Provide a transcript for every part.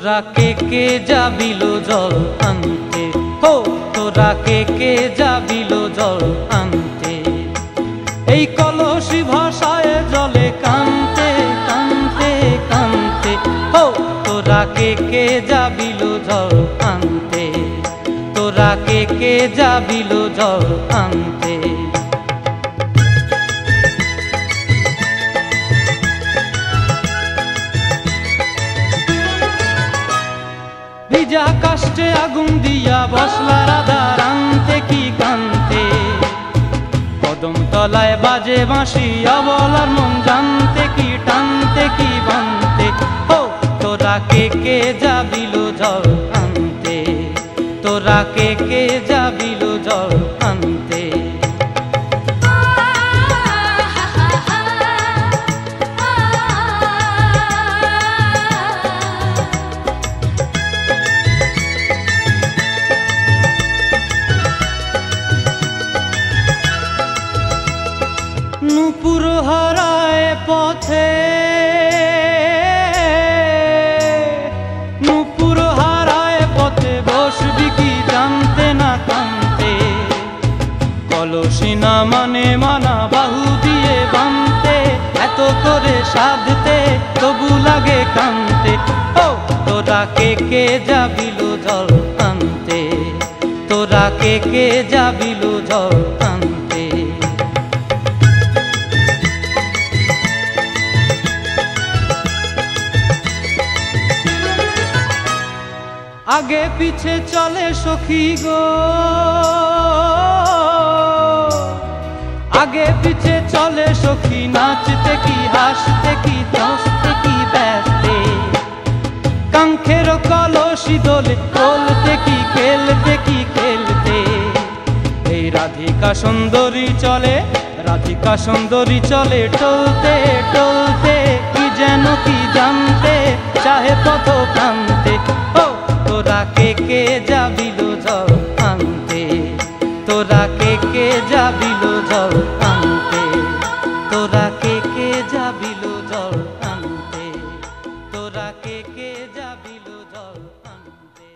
তোরা কে যাবিল জল আনতে, হো তোরা কে যাবিল জল আনতে। এই কলসি ভাষায় জলে কানতে কানতে কানতে, হো তোরা কে যাবিল জল আনতে, তোরা কে যাবিল জল আনতে। ভিজা কাষ্টে আগুন দিয়া বসলা রাধা রানতে কি কানতে, কদম তলায় বাজে বাঁশি অবলার মন জানতে কি টানতে কি বানতে। ও তোরা কে যাবিল জল আনতে, তোরা কে যাবিল জল আনতে। নূপুর হারায় পথে, নূপুর হারায় পথে বসবি কি জানতে না কানতে। কলসি না মানে মানা বাহু দিয়ে বানতে, এত করে সাধতে তবু লাগে কানতে। ও তোরা কে যাবিল জল আনতে, তোরা কে যাবিল জল আনতে। আগে পিছে চলে সখী গো, আগে পিছে চলে সখী, নাচতে কি হাসতে কি দশতে কি ব্যস্তে। কাঙ্ক্ষের কলসি দোলে তোলতে কি খেলতে কি খেলতে। এই রাধিকা সুন্দরী চলে, রাধিকা সুন্দরী চলে টলতে টলতে, কি যেন কি জানতে চাহে পথ প্রান্তে। ও তোরা কে যাবিল জল আনতে, তোরা কে যাবিল জল আনতে, তোরা কে যাবিল জল আনতে, তোরা কে যাবিল জল আনতে।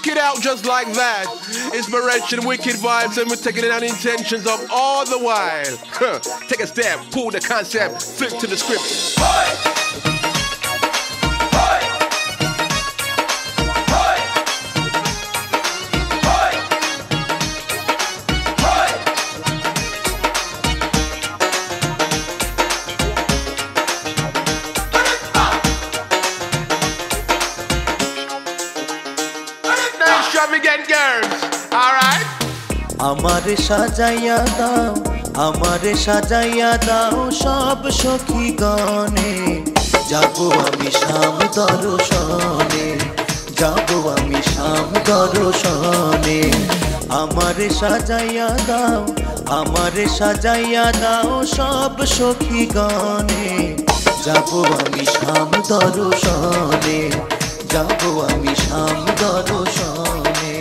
Check it out just like that. Inspiration, wicked vibes, and we're taking it out intentions of all the while. Take a step, pull the concept, flip to the script. আমারে সাজাইয়া দাও, আমারে সাজাইয়া দাও সব সখী গণে, যাবো আমি শাম দর্শনে, যাবো আমি শাম দর্শনে। আমারে সাজাইয়া দাও, আমারে সাজাইয়া দাও সব সখী গণে, যাবো আমি শাম দর্শনে, যাবো আমি শাম দর্শনে।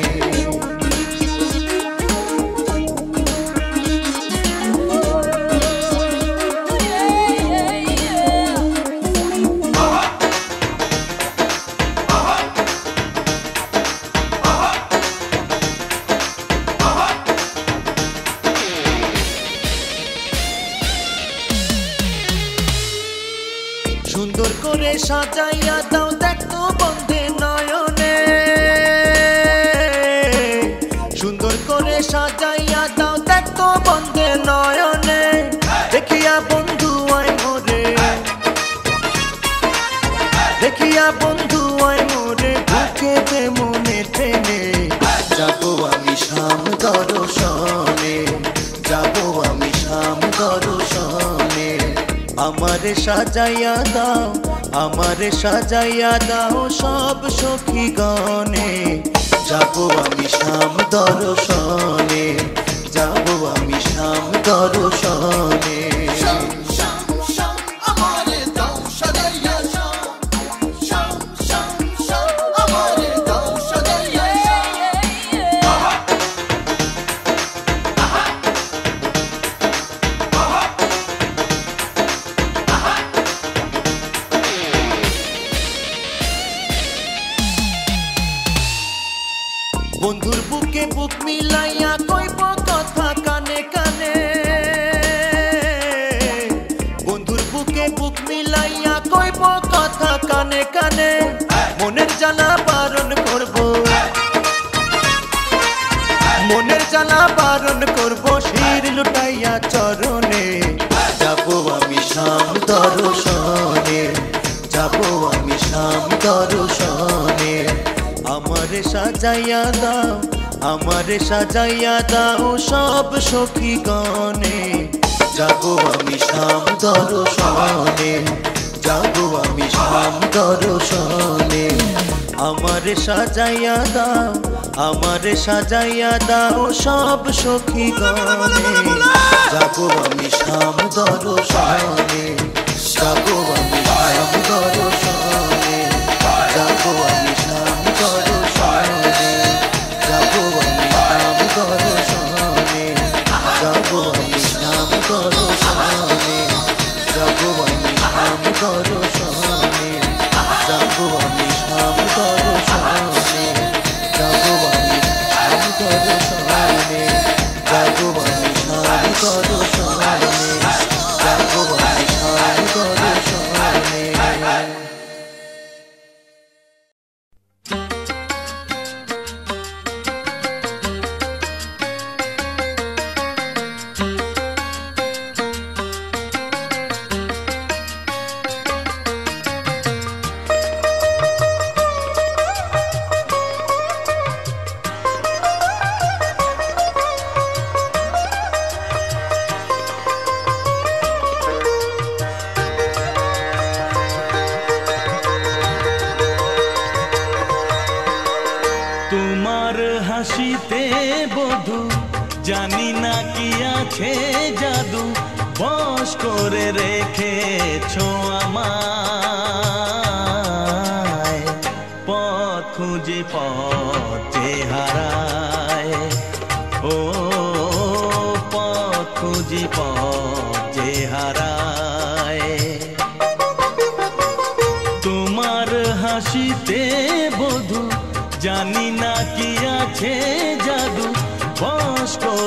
সুন্দর করে সাজাইয়া দাও দেখতো বন্ধে নয়নে, সুন্দর করে সাজাইয়া দাও দেখতো বন্ধে নয়নে, দেখিয়া বন্ধু আয় মোরে, দেখিয়া বন্ধু আয় মোরে, বুকেতে মনে টেনে, যাবো আমি শাম দর্শনে, যাবো আমি শাম দর্শনে। আমারে সাজাইয়া দাও, আমারে সাজাইয়া দাও সব সখী গণে, যাবো আমি শাম দর্শনে, যাবো আমি শাম দর্শনে। বন্ধুর বুকে বুক মিলাইয়া কইব কথা কানে কানে, বন্ধুর বুকে বুক মিলাইয়া কইব কথা কানে কানে, মনের জ্বালা বারণ করব, মনের জ্বালা বারণ করব, শির লুটাইয়া চরণে, যাবো আমি শাম দর্শনে, যাবো আমি শাম দর্শনে। আমারে সাজাইয়া দাও, আমারে সাজাইয়া দাও সব সখী গণে, যাবো আমি শাম দর্শনে, যাবো আমি শাম দর্শনে। আমারে সাজাইয়া দাও, আমারে সাজাইয়া দাও সব সখী গণে, যাবো আমি শাম দর্শনে, যাবো আমি শাম দর্শনে, যাবো আমি শাম দর্শনে, যাবো আমি শাম দর্শনে, যাবো আমি শাম দর্শনে, যাবো আমি শাম দর্শনে, যাবো আমি শাম দর্শনে, যাবো আমি শাম দর্শনে, যাবো আমি শাম দর্শনে, যাবো আমি শাম দর্শনে। তোমার হাসিতে বধু জানি না কি আছে জাদু, বশ করে রেখেছো আমায়, পথ খুঁজে পথে হারায়, ও পথ খুঁজে পথে হারায়। তোমার হাসিতে বধু জানি না কি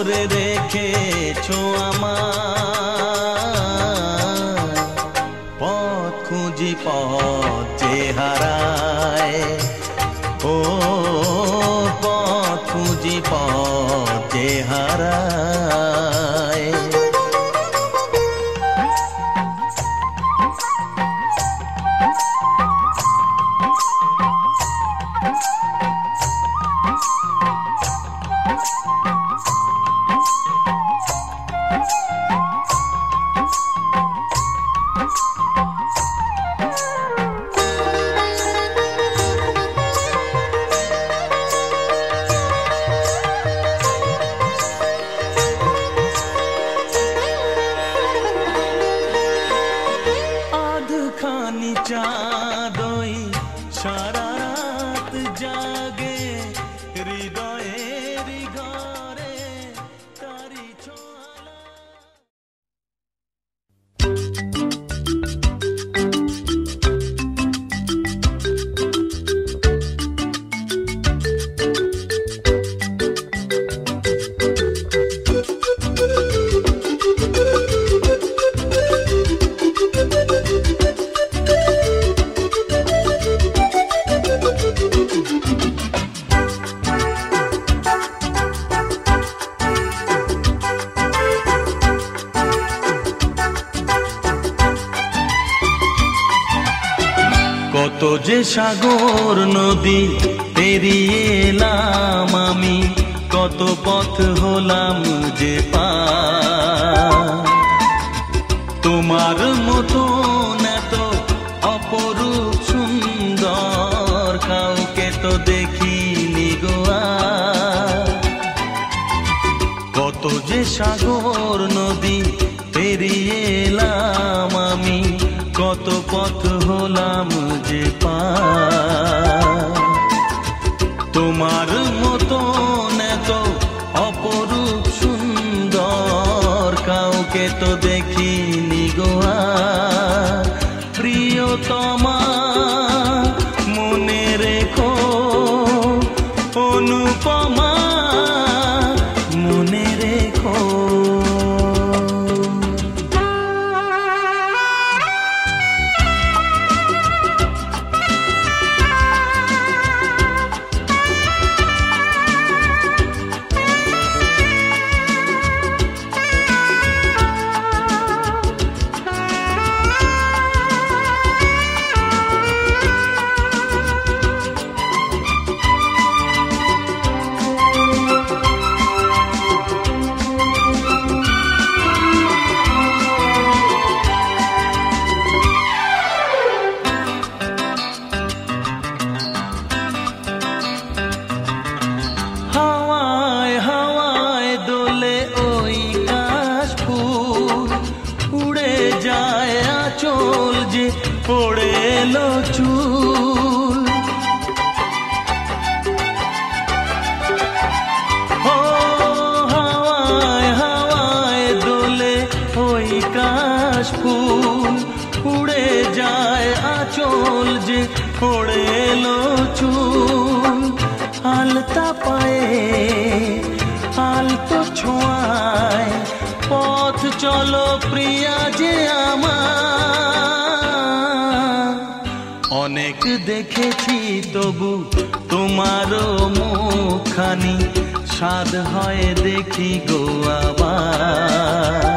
করে রেখেছো আমার পথ খুঁজি পথ যে হারায় ও পথ খুঁজি পথ যে হারায় আধখানি চাঁদই সারা রাত জাগে হৃদয়ের ঘরে তারি ছোঁয়া কত যে সাগর নদী পেরিয়ে এলাম আমি কত পথ হলাম যে পার তোমার মতো এত অপরূপ সুন্দর কাউকে তো দেখিনি গো আর। কত যে সাগর নদী পেরিয়ে এলাম আমি কত পথ হলাম যে পার তোমার মতো এত অপরূপ সুন্দর কাউকে তো দেখিনি গো আর। প্রিয়তমা মনে রেখো অনুপমা মনে রেখো হাওয়ায় হাওয়ায় দোলে ওই কাশফুল উড়ে যায় আঁচল যে পড়ে এলো চুল ও হাওয়ায় হাওয়ায় দোলে ওই কাশফুল উড়ে যায় আঁচল যে পড়ে এলো চুল আলতা পায়ে আলতো ছোঁয়ায় পথ চলো প্রিয়া যে আমার অনেক দেখেছি তবু তোমারও মুখখানি স্বাদ হয় দেখি গো আবার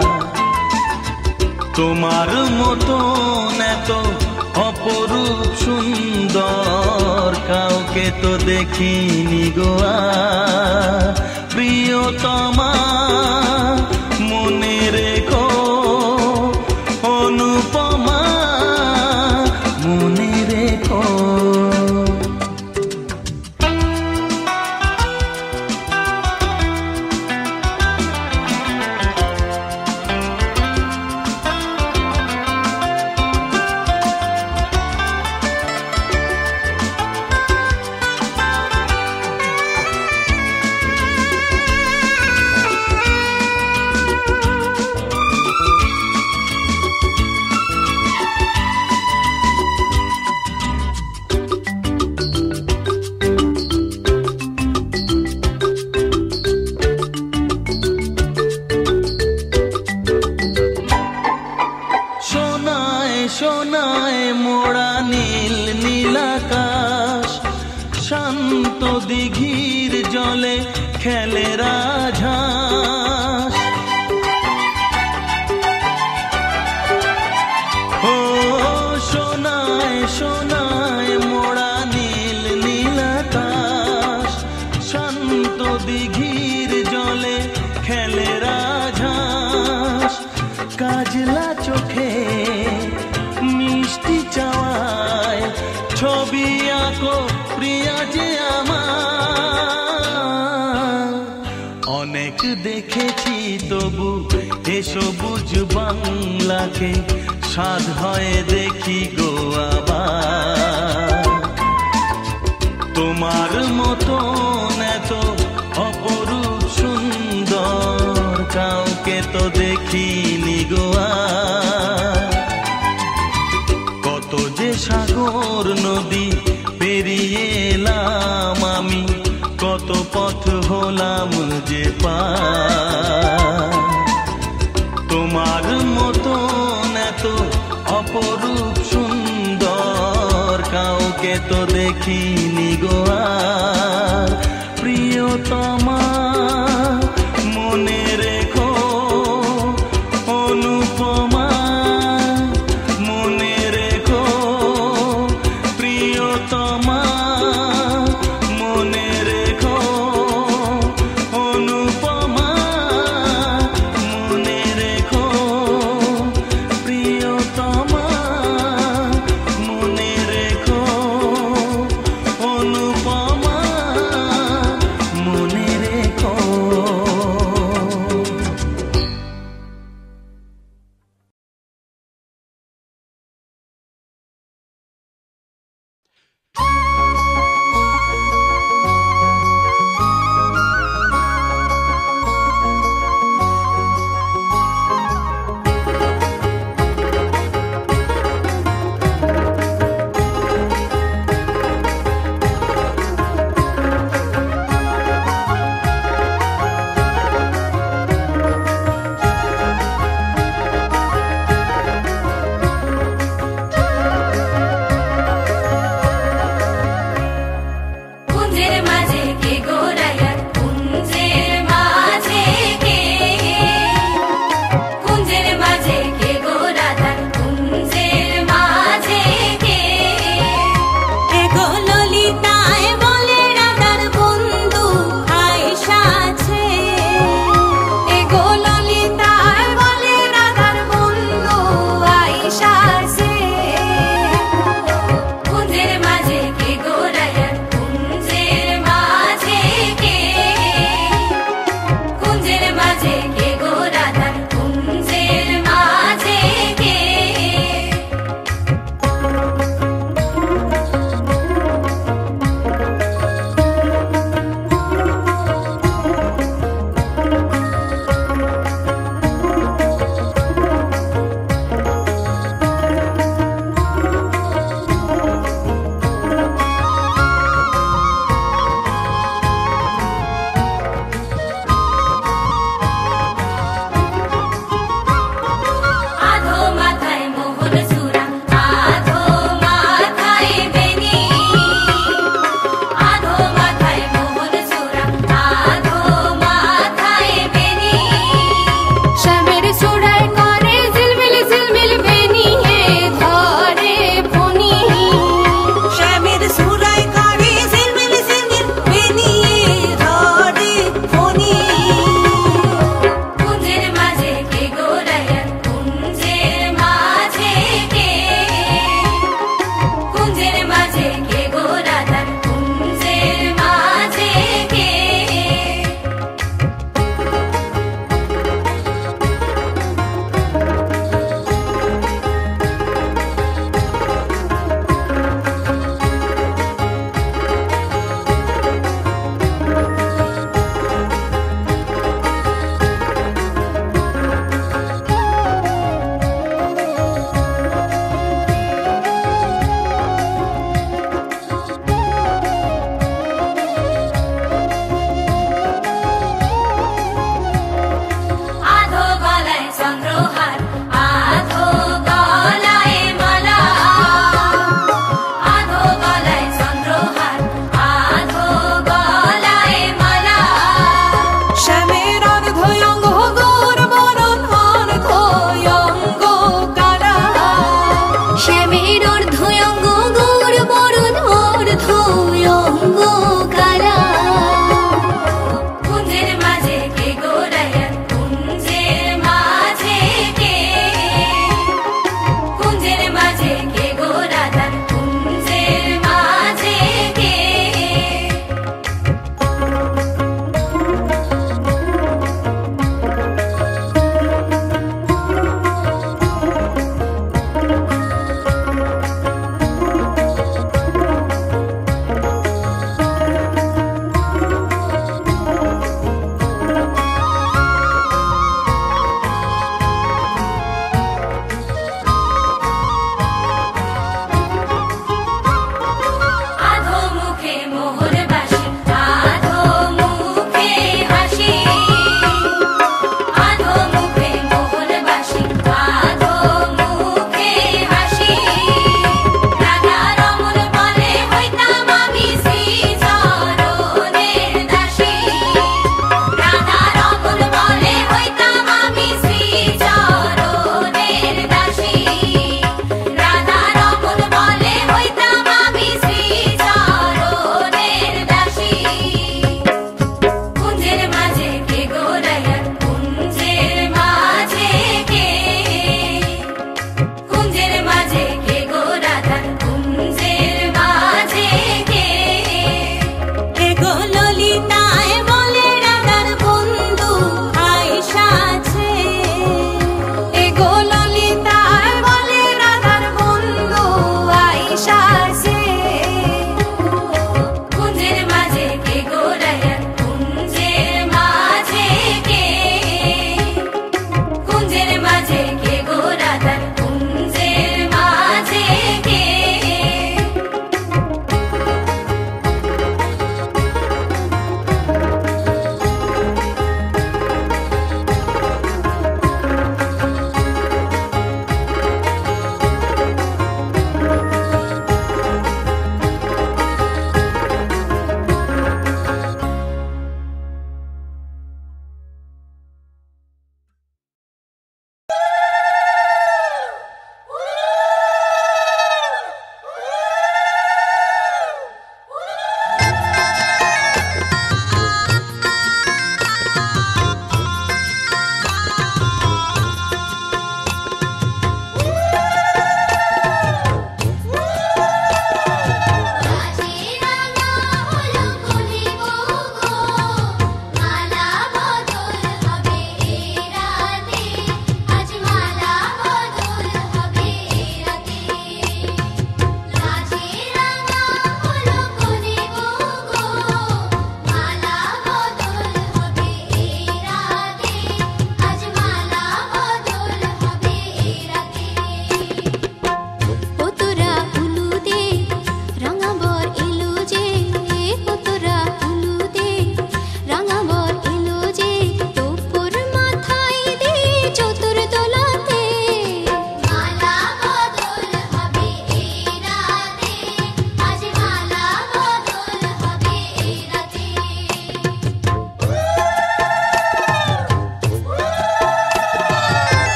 তোমার মতো এত অপরূপ সুন্দর কাউকে তো দেখিনি গো আর। প্রিয়তমা মনে রেখো অনুপমা মনে রেখো খেলে রাজহাঁস। ও সোনায় সোনায় মোড়া নীল নীল আকাশ, শান্ত দিঘির জলে খেলে রাজহাঁস। কাজলা চোখে মিষ্টি চাওয়ায় ছবি আঁকো প্রিয়া যে আমার। অনেক দেখেছি তবু এ সবুজ বাংলাকে সাধ হয় দেখি গো আবার। তোমার মতন এত অপরূপ সুন্দর কাউকে তো দেখিনি গো আর। কত যে সাগর নদী পেরিয়ে এলাম আমি, কত পথ হলাম যে পার। তোমার মতন এত অপরূপ সুন্দর কাউকে তো দেখিনি গো আর। প্রিয়তমা মনে রেখো, অনুপমা মনে রেখো, প্রিয়তমা মনে রেখো, অনুপমা মনে রেখো, প্রিয়তমা মনে রেখো, অনুপমা মনে রেখো।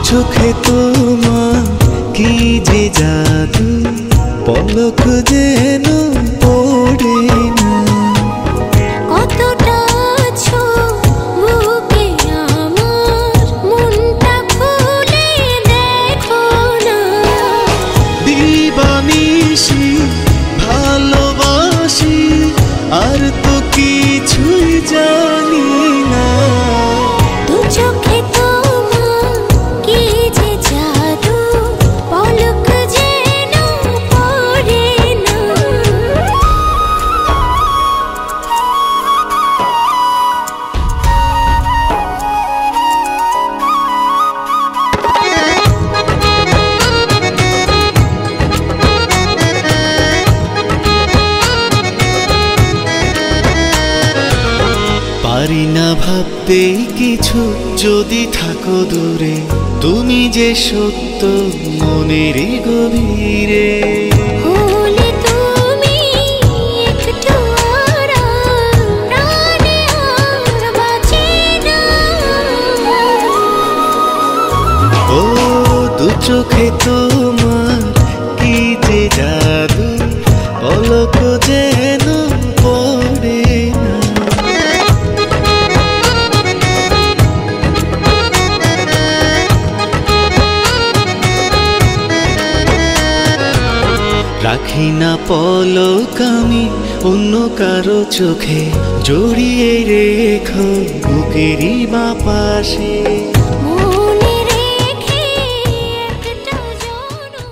চোখে তোমার কি যে জাদু, পলক যেন পড়ে না। কতটা আছো বুকে আমার, মনটা খুলে দেখো না। দিবানিশি ভালোবাসি, আর তো কিছুই জানি না। দু চোখে তোমার কি যে জাদু, পলক যেন পড়ে না। পারি না ভাবতে কিছু যদি থাকো দূরে, তুমি যে সত্য মনেরই গভীরে। হলে তুমি একটু আড়াল, প্রাণে আর বাঁচে না। ও দু চোখে তোমার কি যে জাদু, পলক যেন পড়ে না। রাখি না পলক আমি অন্য কারো চোখে, জড়িয়ে রেখো বুকেরই বাপাশে। মনে রেখে একটা জনম।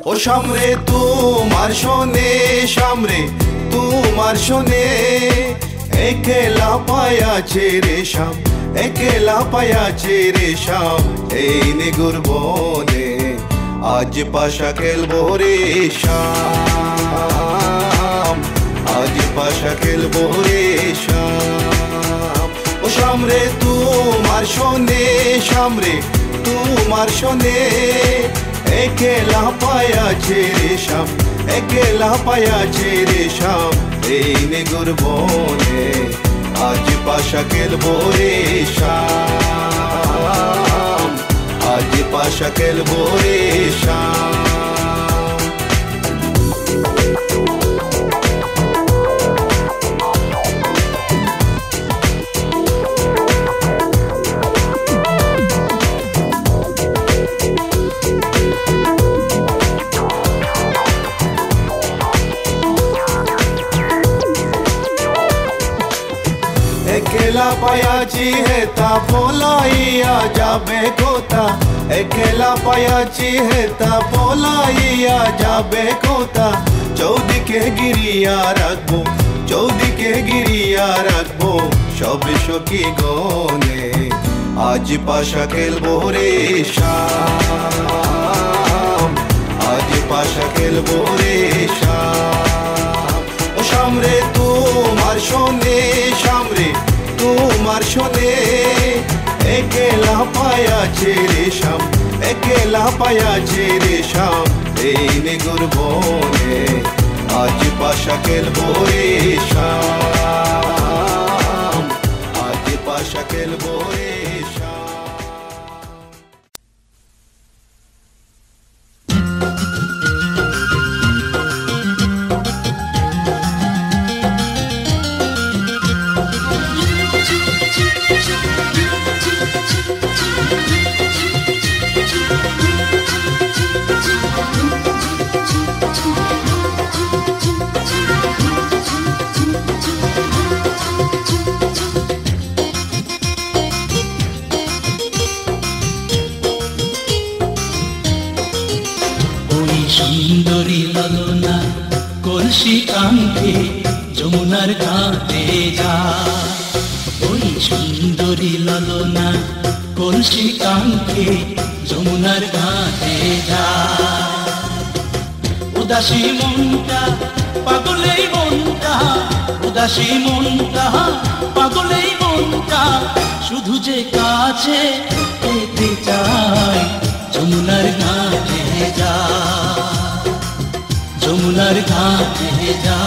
ও সামরে তোমার শোনে সামরে তোমার শোনে একলা পায়াছে রে শাম একলা পায়াছে রে শাম এই নিগুর বনে আজ পাশা খেলবো রে শাম আজ পাশা খেলবো রে শাম ও সামরে তোমার শোনে সামরে তোমার শোনে একলা পায়াছে রে শাম একলা পায়াছে রে শাম এই নিগুর বনে আজ পাশা খেলবো রে শাম আজ পাশা খেলবো রে শাম একলা পায়াছি হেতা পলাইয়া যাবে কোথা একলা পায়াছি হেতা পলাইয়া যাবে কোথা চৌদিকে গিরিয়া রাখবো চৌদিকে গিরিয়া রাখবো সবে সখী গনে আজ পাশা খেলবো রে শাম আজ পাশা খেলবো রে শাম ও সামরে তোমার শোনে সামরে তোমার শোনে একলা পায়াছে রে শাম একলা পায়াছে রে শাম এই নিগুর বনে আজ পাশা খেলবো রে শাম আজ পাশা খেলবো রে শাম সুন্দরী ললনা কলসি কাঙ্ক্ষে যমুনার ঘাটে যা ওই সুন্দরী ললনা কলসি কাঙ্ক্ষে যমুনার ঘাটে যা উদাসী মনটা পাগলেই মনটা উদাসী মনটা পাগলেই মনটা শুধু যে কাছে পেতে চাই যমুনার ঘাটে যা যমুনার ঘাটে যা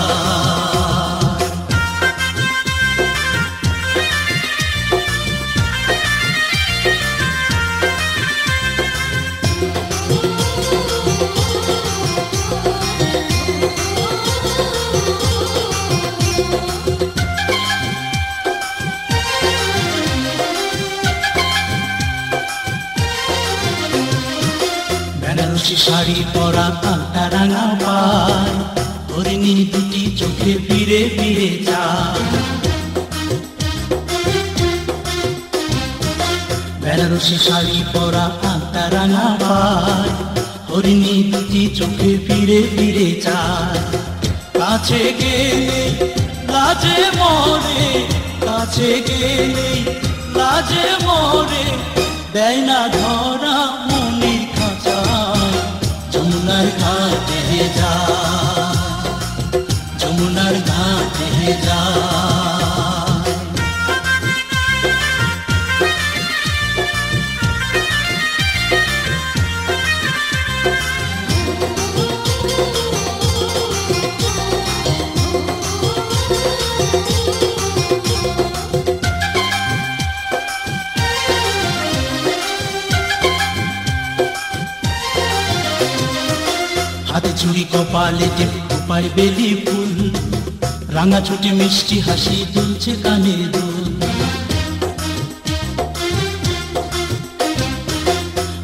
বেনারসি শাড়ি পরা কাঁটা রাঙা পায় হরিণী দুটি চোখে ফিরে ফিরে যায় বেনারসি শাড়ি পরা কাঁটা রাঙা পায় হরিণী দুটি চোখে ফিরে ফিরে যায় কাছে গেলে লাজে মরে কাছে গেলে লাজে মরে দেয় না ধরা মনির খাঁচায় যমুনার ঘাটে যা যমুনার ঘাটে যা হাতে চুড়ি কপালে টিপ খোপায় বেলি ফুল রাঙা ছুটি মিষ্টি হাসি দুলছে কানে দুল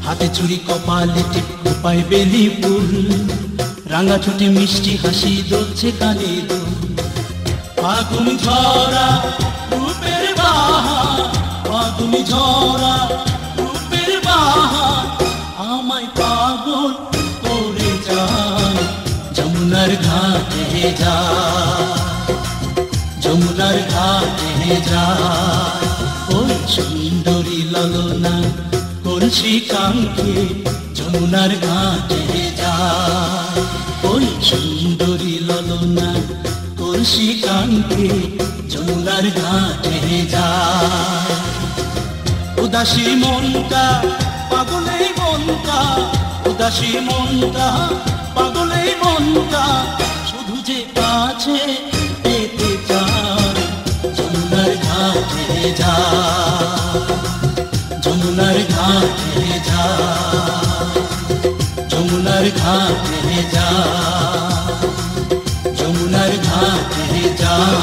হাতে চুড়ি কপালে টিপ খোপায় বেলি ফুল রাঙা ছুটি মিষ্টি হাসি দুলছে কানে দুল ফাগুন ঝরা রূপের বাহার ফাগুন ঝরা রূপের বাহার আমায় পাগল করে গান যমুনার ঘাটে যায়, যমুনার ঘাটে যায়। ওই সুন্দরী ললনা কলসি কাঙ্ক্ষে যমুনার ঘাটে যায়। ওই সুন্দরী ললনা কলসি কাঙ্ক্ষে যমুনার ঘাটে যায়। উদাসী মনটা পাগলে মনটা, উদাসী মনটা পাগলে মনটা শুধু যে কাছে পেতে চায় যমুনার ঘাটে যায়, যমুনার ঘাটে যায়, যমুনার ঘাটে যায়, যমুনার ঘাটে যায়।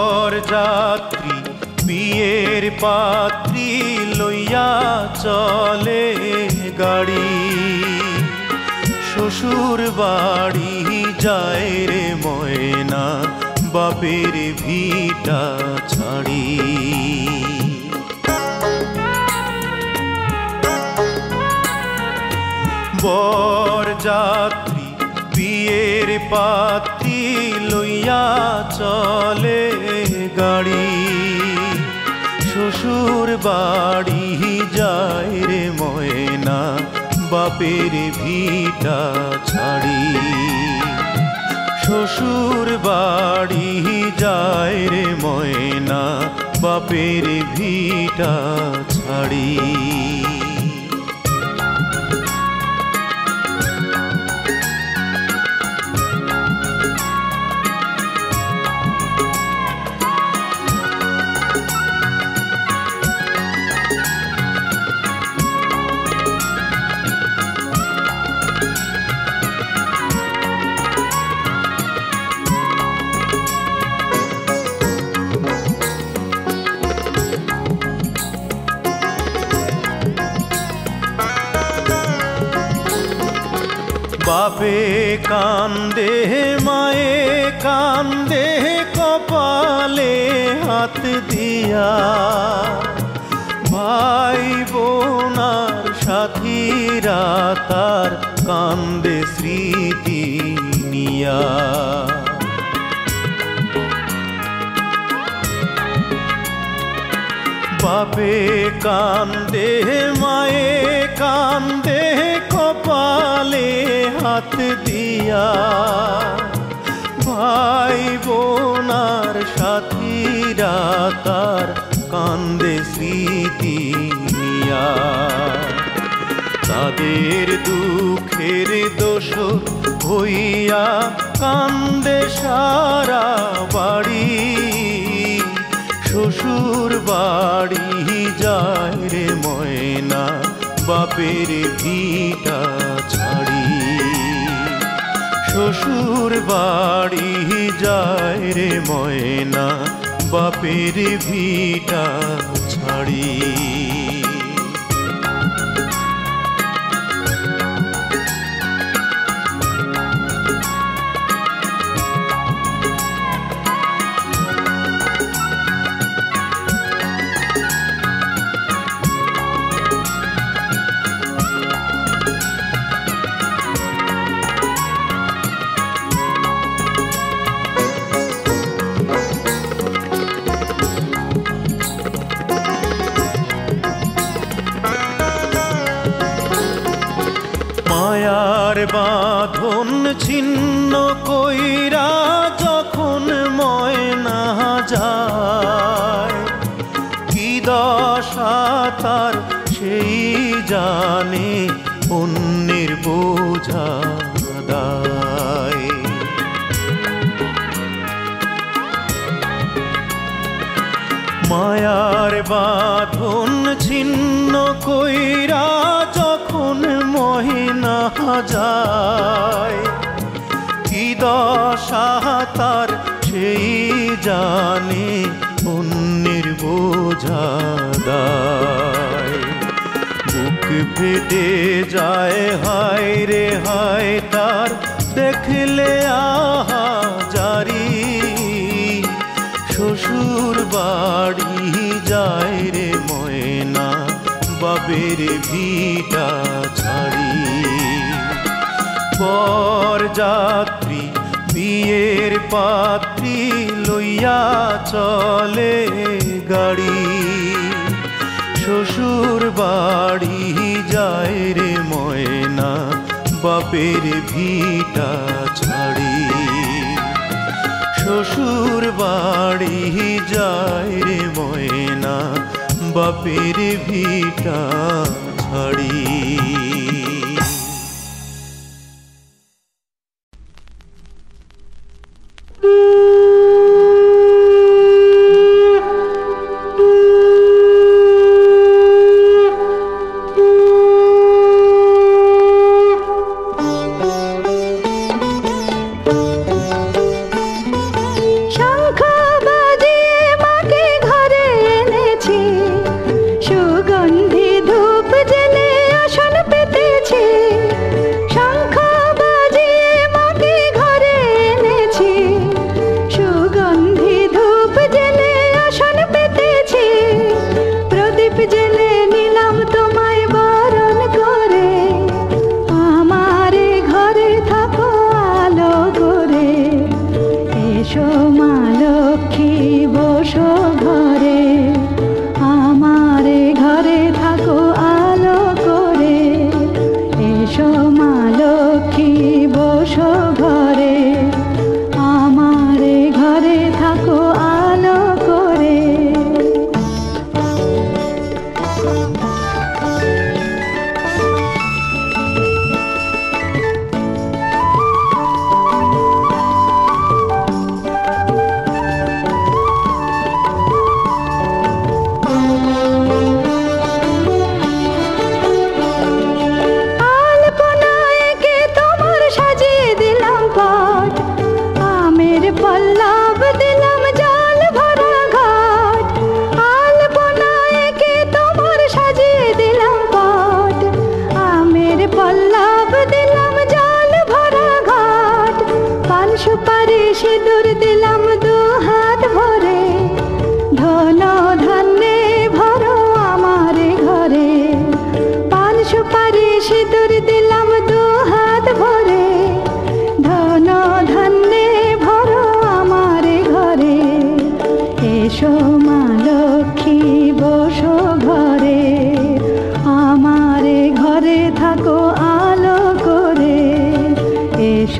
বরযাত্রী বিয়ের পাত্রী লইয়া চলে গাড়ি, শ্বশুর বাড়ি যায় রে ময়না বাপের ভিটা ছাড়ি। বরযাত্রী বিয়ের পাত্রী লইয়া চলে গাড়ি, শ্বশুর বাড়ি যায় রে ময়না বাপের ভিটা ছাড়ি। শ্বশুর বাড়ি যায় রে ময়না বাপের ভিটা ছাড়ি। বাপে কান্দে মায়ে কান্দে কপালে হাত দিয়া, ভাই বোনার সাথীরা তার কান্দে স্মৃতি নিয়া। বাপে কান্দে মায়ে কান্দে কপালে হাত দিয়া। ভাই বোনার সাথীরা তার কান্দে স্মৃতি নিয়া। তাদের দুঃখের দোষ হইয়া কান্দে সারা বাড়ি। শ্বশুর বাড়ি যায় রে ময়না বাপের ভিটা ছাড়ি। শ্বশুর বাড়ি যায় রে ময়না বাপের ভিটা ছাড়ি। মায়ার বাঁধন ছিন্ন কইরা যখন ময়না যায়। কি দশা তার সেই জানে অন্যের বোঝা দায়। মায়ার বাঁধন ছিন্ন কইরা যখন মহিনা যায়। কি দশা তার সেই জানে অন্যের বোঝা দায়। বুক ফেটে যায় হায় রে হায় তার দেখলে আহা জারি। শ্বশুর বাড়ি যায় রে ময়না বাপের ভিটা ছাড়ি। পর যাত্রী বিয়ের পাত্রী লইয়া চলে গাড়ি। শ্বশুর বাড়ি যায় রে ময়না বাপের ভিটা ছাড়ি। শ্বশুর বাড়ি যায় রে ময়না বাপের ভিটা ছাড়ি।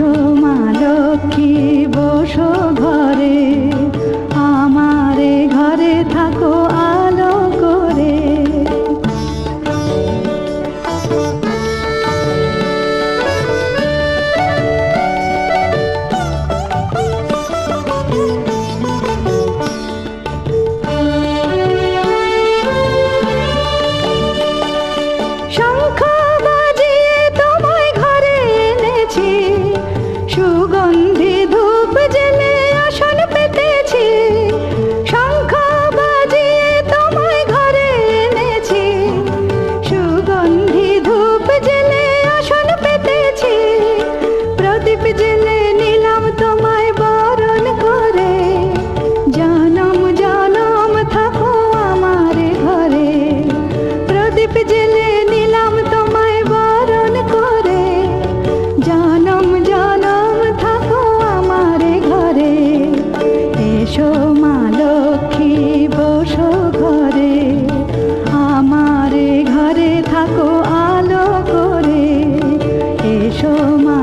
এসো মা লক্ষ্মী বসো ঘরে, আমারে ঘরে থাকো আলো করে। শঙ্খ বাজিয়ে তোমায় ঘরে এনেছি, সুগন্ধি ধূপ জেলে আসন পেতেছি। শঙ্খ বাজিয়ে তোমায় ঘরে এনেছি, সুগন্ধি ধূপ জেলে আসন পেতেছি। প্রদীপ জেলে নিলাম তোমায় বরণ করে, জনম জনম থাকো আমার ঘরে। প্রদীপ জেলে নিলাম তোমায় বরণ করে, জনম জনম থাকো আমার ঘরে। এসো মা লক্ষ্মী বসো ঘরে, আমার ঘরে থাকো আলো করে। এসো মা